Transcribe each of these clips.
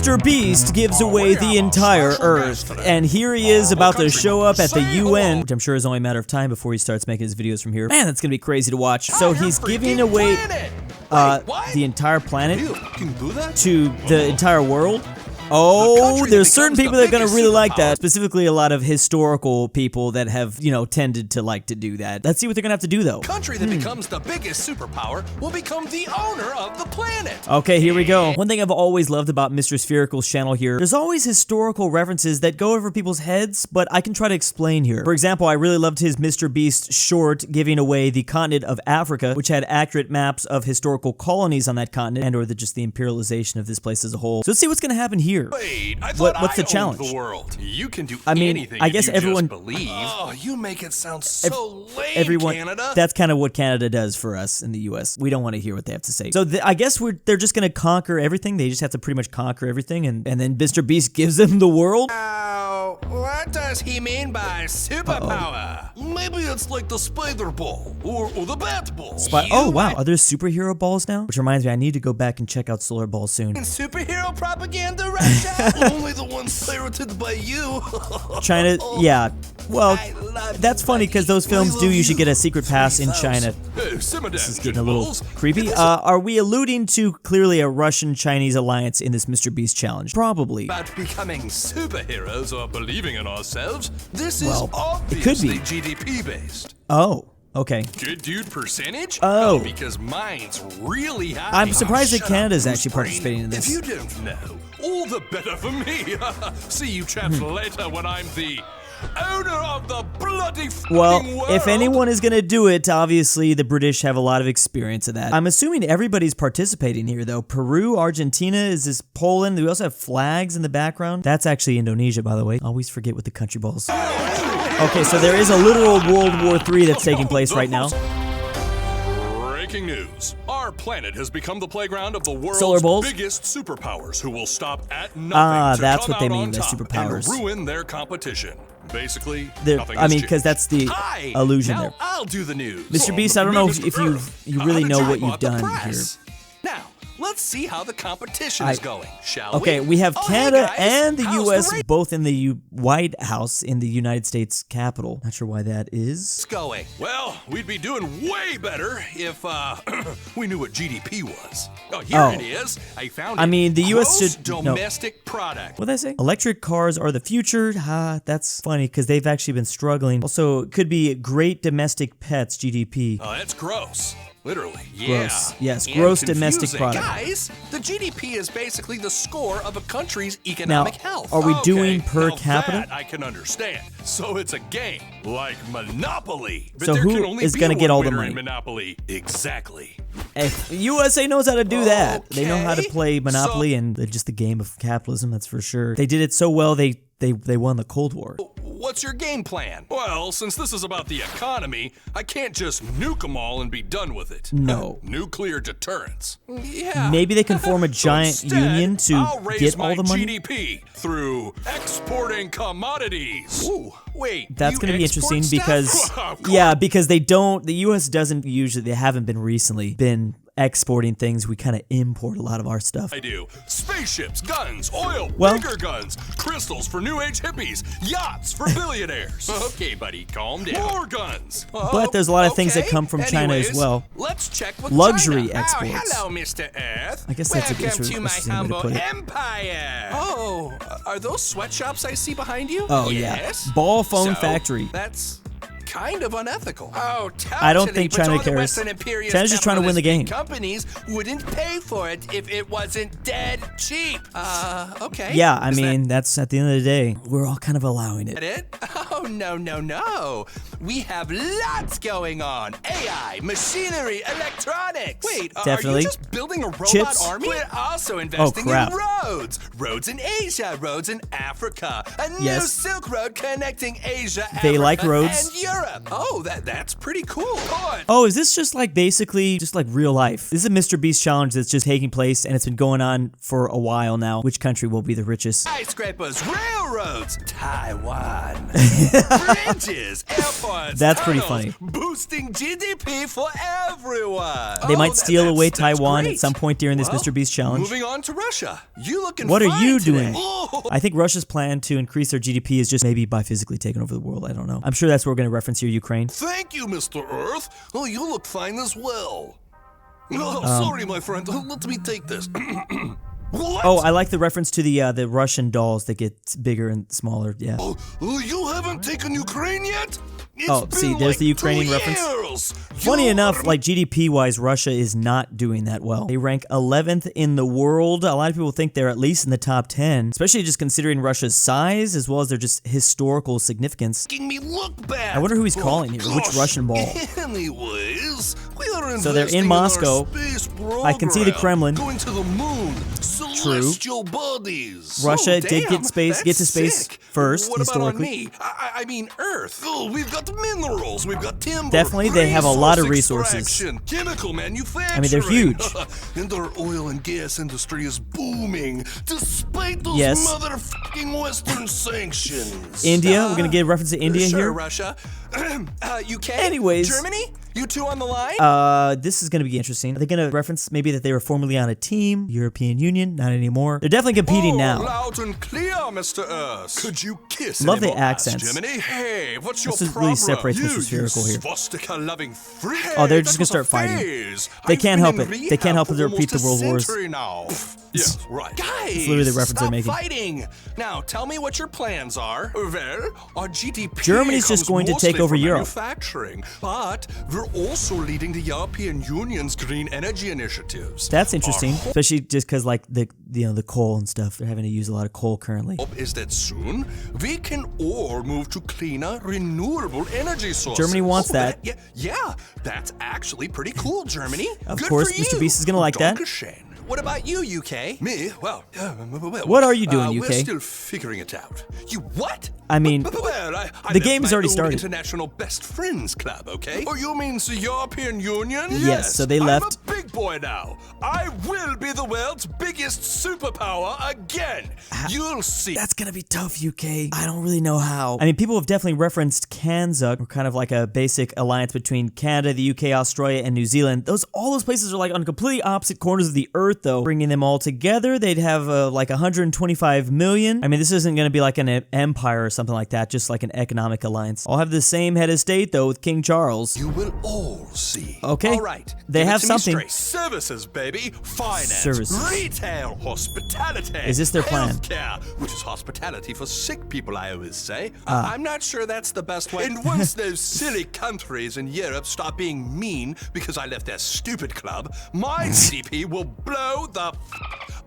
MrBeast gives away the entire Earth, and here he is about to show up at the UN, which I'm sure is only a matter of time before he starts making his videos from here. Man, that's gonna be crazy to watch. So he's giving away the entire planet to the entire world. Oh, there's certain people that are gonna really like that. Specifically, a lot of historical people that have, you know, tended to like to do that. Let's see what they're gonna have to do, though. Country that becomes the biggest superpower will become the owner of the planet. Okay, here we go. One thing I've always loved about MrSpherical's channel here, there's always historical references that go over people's heads, but I can try to explain here. For example, I really loved his MrBeast short giving away the continent of Africa, which had accurate maps of historical colonies on that continent, and or just the imperialization of this place as a whole. So let's see what's gonna happen here. Wait, I thought what's the I challenge? owned the world. You can do I mean, anything I guess if you everyone just believe. Oh, you make it sound so lame, Canada. That's kind of what Canada does for us in the US. We don't want to hear what they have to say. So I guess they're just gonna conquer everything. They just have to pretty much conquer everything, and then MrBeast gives them the world. What does he mean by superpower? Maybe it's like the spider ball or the bat ball. Oh wow, are there superhero balls now? Which reminds me, I need to go back and check out Solar Ball soon. Superhero propaganda, Russia? Only the ones pirated by you. China, yeah. Well, that's funny because those films do usually get a secret pass in China. This is getting a little creepy. Are we alluding to clearly a Russian-Chinese alliance in this MrBeast challenge? Probably. About becoming superheroes or believing in ourselves, this Well, is obviously it could be. GDP based. Oh, okay. Good dude percentage? Oh. Because mine's really high. I'm surprised that Shut Canada's up, actually brain. participating in this. If you don't know, all the better for me. See you chaps later when I'm the owner of the bloody Well, world. if anyone is gonna do it, obviously the British have a lot of experience of that. I'm assuming everybody's participating here, though. Peru, Argentina, is this Poland? We also have flags in the background. That's actually Indonesia, by the way. Always forget with the Countryballs. Okay, so there is a literal World War III that's taking place right now. Breaking news. Our planet has become the playground of the Solar world's balls? biggest superpowers who will stop at nothing to that's come what they out mean on by top superpowers. and ruin their competition. Basically, There, nothing I has mean, changed. because that's the Hi, illusion now there. I'll do the news. MrBeast, I don't know if you really know what you've done here. Now, let's see how the competition is going, shall Okay, we? we have Oh, Canada hey guys, and the how's US race both in the White House in the United States Capitol. Not sure why that is. going? Well, we'd be doing way better if we knew what GDP was. Oh, here it is. I found it. I mean, the US Gross should know. domestic product. What did I say? Electric cars are the future. That's funny because they've actually been struggling. Also, it could be great domestic pets, GDP. Oh, that's gross. Literally, yeah. Gross. Yes, And gross domestic confusing. product. Guys, the GDP is basically the score of a country's economic health. are we Okay, doing per now capita? That I can understand. So it's a game, like Monopoly. But So there who can only is be gonna get one all the winner money? in Monopoly. Exactly. If USA knows how to do that. They know how to Okay, play Monopoly and just the game of capitalism, that's for sure. They did it so well, they won the Cold War. What's your game plan? Well, since this is about the economy, I can't just nuke them all and be done with it. No. Nuclear deterrence. Yeah. Maybe they can form a So giant instead, union to I'll raise get my all the money. GDP through exporting commodities. Ooh, wait. That's you going to be export interesting stuff? because, Of course. yeah, because the US doesn't usually, they haven't been recently been exporting things. We kind of import a lot of our stuff. I do. Spaceships, guns, oil, Well- bigger guns, crystals for new age hippies, yachts for billionaires. Okay, buddy, calm down. More guns. But there's a lot of things that come from China as Anyways, well. Let's check with Luxury China. exports. Oh, hello, Mr. Earth. I guess that's a Welcome good to my way to humble put it. empire. Oh, are those sweatshops I see behind you? Oh, yes. yeah. Ball Phone So, Factory. That's kind of unethical. Oh, totally. I don't think but China all the cares. Western imperialist China's just trying to win the game. Companies wouldn't pay for it if it wasn't dead cheap. Okay. Yeah, I Is that mean, that's at the end of the day, we're all kind of allowing it. it? Oh, no. We have lots going on. AI, machinery, electronics. Wait, are Definitely. you just building a robot Chips. army? We're also investing in crap. roads. Roads in Asia, roads in Africa. A new Yes. Silk Road connecting Asia, They like Africa, roads. and Europe. Oh, that's pretty cool. Good. Oh, is this just like basically just like real life? This is a MrBeast challenge that's just taking place and it's been going on for a while now. Which country will be the richest? Skyscrapers, railroads, Taiwan, bridges, airports. That's pretty tunnels, funny. Boosting GDP for everyone. They might steal away that's Taiwan great. at some point during this Well, MrBeast challenge. Moving on to Russia. You look looking What are fine you today. doing? I think Russia's plan to increase their GDP is just maybe by physically taking over the world. I don't know. I'm sure that's what we're going to reference here, Ukraine. Thank you, Mr. Earth. Oh, you look fine as well. Oh, sorry, my friend. Let me take this. What? Oh, I like the reference to the Russian dolls that get bigger and smaller. Yeah. Oh, you haven't taken Ukraine yet? Oh, see, there's the Ukrainian reference. Funny enough, like GDP-wise, Russia is not doing that well. They rank 11th in the world. A lot of people think they're at least in the top 10, especially just considering Russia's size as well as their just historical significance. Making me look bad. I wonder who he's calling here. Which Russian ball? Anyways, we are So they're in Moscow. I can see the Kremlin. Going to the moon. Celestial bodies. Russia Oh, did damn, get to space sick. first, What about on historically. me? I mean Earth. Oh, we've got the minerals. We've got timber. Definitely, they have a lot of resources. Extraction, chemical manufacturing. I mean, they're huge. And our oil and gas industry is booming despite those Yes. motherfucking Western sanctions. India, we're gonna get a reference to India Sure, here. Russia. UK. Anyways. Germany. You two on the line? This is gonna be interesting. Are they gonna reference maybe that they were formerly on a team? European Union, not anymore. They're definitely competing now. Loud and clear, Mr. Earth. Could you kiss Love the any more ass, accents. Germany? Hey, what's your This is problem? really separates MrSpherical here. Swastika-loving freak. Oh, they're Hey, just that gonna was start a fighting. phase. They I've can't been help in it. They rehab can't help for it to repeat almost the World a Wars. century now. Yes, right. Guys, It's literally the reference they're stop making. fighting. Now, tell me what your plans are. Well, our GDP Germany's just comes going to take mostly over from Europe. manufacturing, but we're also leading the European Union's green energy initiatives. That's interesting, especially just because like the coal and stuff. They're having to use a lot of coal currently. Hope is that soon we can all move to cleaner, renewable energy sources. Germany wants that. Yeah, that's actually pretty cool, Germany. Of Good course, for you. MrBeast is gonna like that. Dankeschön. What about you, UK? Me? Well, What are you doing, UK? We're still figuring it out. You what? I mean, Well, I the left game's my already old started. International Best Friends Club, okay? Oh, you mean the European Union? Yes, so they left. I'm a big boy now. I will be the world's biggest superpower again. You'll see. That's gonna be tough, UK. I don't really know how. I mean, people have definitely referenced KansasWasMentioned, or kind of like a basic alliance between Canada, the UK, Australia, and New Zealand. All those places are like on completely opposite corners of the earth, though. Bringing them all together, they'd have like 125 million. I mean, this isn't gonna be like an empire or something like that, just like an economic alliance. All have the same head of state, though, with King Charles. You will all see. Okay. All right. They Give it have to me something. straight. Services, baby. Finance. Services. Retail. Hospitality. Is this their plan? Healthcare, which is hospitality for sick people, I always say. I'm not sure that's the best way. And once those silly countries in Europe stop being mean because I left their stupid club, my GDP will blow the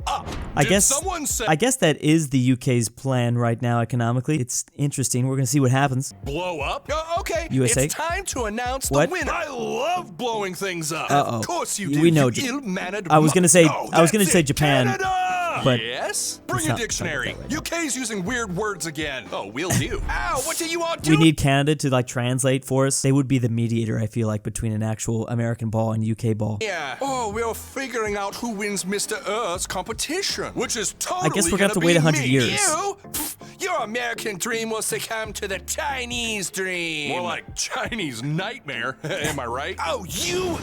up. I Did guess someone say I guess that is the UK's plan right now economically. It's interesting. We're gonna see what happens. blow up? Okay, USA? it's time to announce What? the winner. I love blowing things up. Uh-oh. Of course you do. We know you ill-mannered I was gonna say- No, I was gonna that's say it. Japan, Canada! but yes? Bring it's a not dictionary. talking about that UK's using weird words again. Oh, we'll do. Ow, what do you want to We need Canada to like translate for us. They would be the mediator, I feel like, between an actual American ball and UK ball. Yeah. Oh, we're figuring out who wins Mr. Earth's competition, which is totally I guess we're gonna have to wait 100 me. years. You? Pff, your American dream will succumb to the Chinese dream. More like Chinese nightmare. Am I right? Oh, you.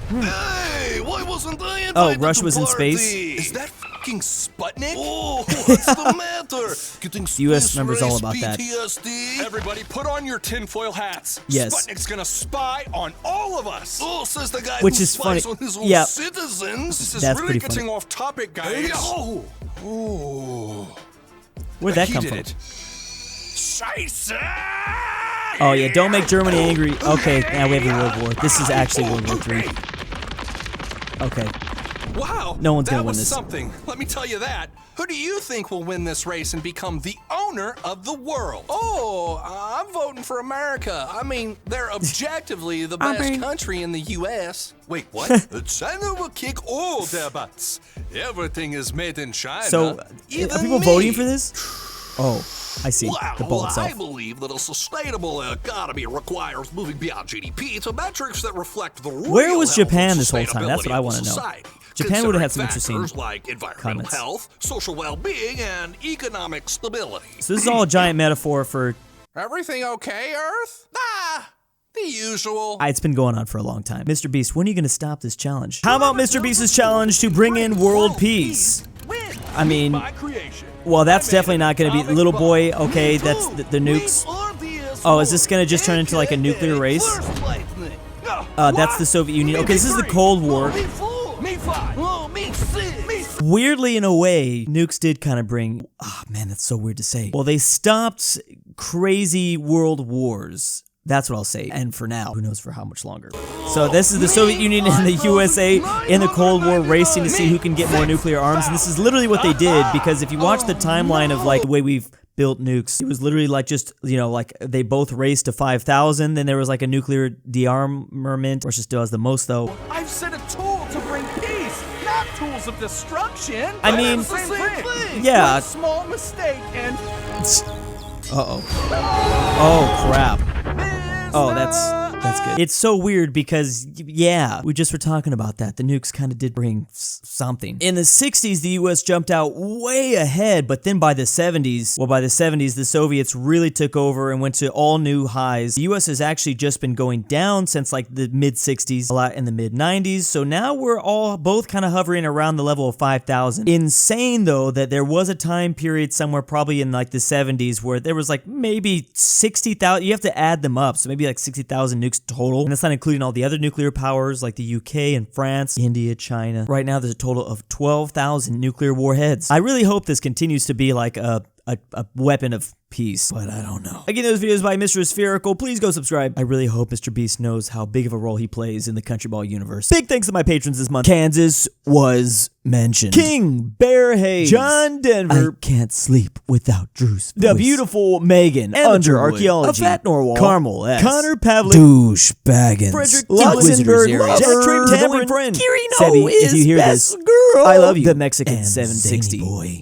Hey, why wasn't I invited Oh, Russia to was in party? space? Is that fucking Sputnik? Oh, what's the matter? Getting US space members all race about that. PTSD? Everybody put on your tinfoil hats. Yes. Sputnik's gonna spy on all of us. Oh, says the guy Which who is spies funny. on his own Yeah. citizens. This is That's really pretty getting funny. off topic, guys. Oh. Where'd that He come did from? it. Scheiße! Oh yeah, don't make Germany angry. Okay, now we have a World War. This is actually World War III. Okay. Wow, No one's gonna that win was this. something. Let me tell you that. Who do you think will win this race and become the owner of the world? Oh, I'm voting for America. I mean, they're objectively the best country in the U.S. Wait, what? China will kick all their butts. Everything is made in China. So, even are people me. voting for this? Oh, I see. Wow, The ball itself. I believe that a sustainable economy requires moving beyond GDP to metrics that reflect the real Where was health Japan and this whole time? That's what sustainability I of wanna know. society, Japan would have had some considering interesting factors like environmental comments. health, social well-being, and economic stability. So this is all a giant metaphor for. Everything okay, Earth? The usual. It's been going on for a long time. MrBeast, when are you going to stop this challenge? How about MrBeast's challenge to bring in world peace? I mean, well, that's definitely not going to be Little Boy. Okay, that's the nukes. Oh, is this going to just turn into like a nuclear race? That's the Soviet Union. Okay, this is the Cold War. Weirdly, in a way, nukes did kind of bring... Oh, man, that's so weird to say. Well, they stopped crazy world wars. That's what I'll say. And for now, who knows for how much longer. So this is the Soviet Union and the USA in the Cold War racing to see who can get more nuclear arms. And this is literally what they did, because if you watch the timeline of like the way we've built nukes, it was literally like just, you know, like they both raced to 5,000. Then there was like a nuclear dearmament, which just does the most though. I've set a tool to bring peace, not tools of destruction. I mean, same thing. Yeah. One small mistake and... Uh-oh. Oh, crap. Oh, that's good. It's so weird because, yeah, we just were talking about that. The nukes kind of did bring something. In the 60s, the US jumped out way ahead, but then by the 70s, the Soviets really took over and went to all new highs. The US has actually just been going down since like the mid-60s, a lot in the mid-90s, so now we're all both kind of hovering around the level of 5,000. Insane, though, that there was a time period somewhere probably in like the 70s where there was like maybe 60,000, you have to add them up, so maybe like 60,000 nukes total, and that's not including all the other nuclear powers like the UK and France, India, China. Right now there's a total of 12,000 nuclear warheads. I really hope this continues to be like a weapon of peace, but I don't know. Again, those videos by MrSpherical. Please go subscribe. I really hope MrBeast knows how big of a role he plays in the Countryballs universe. Big thanks to my patrons this month. KansasWasMentioned, KingBearHaze, JohnDenver, I can't sleep without Drew's voice, DaBeautiful-MEGAN-Underwood, Archaeology, aPhatNarwhal, Carmel S, Pavlik, DOOCHBAGGINS, Fredrik LuxembourgLover, Traven, Tambre, KirinoIsBestGirl, Sebby, if you hear this, I love you. The Mexican 760.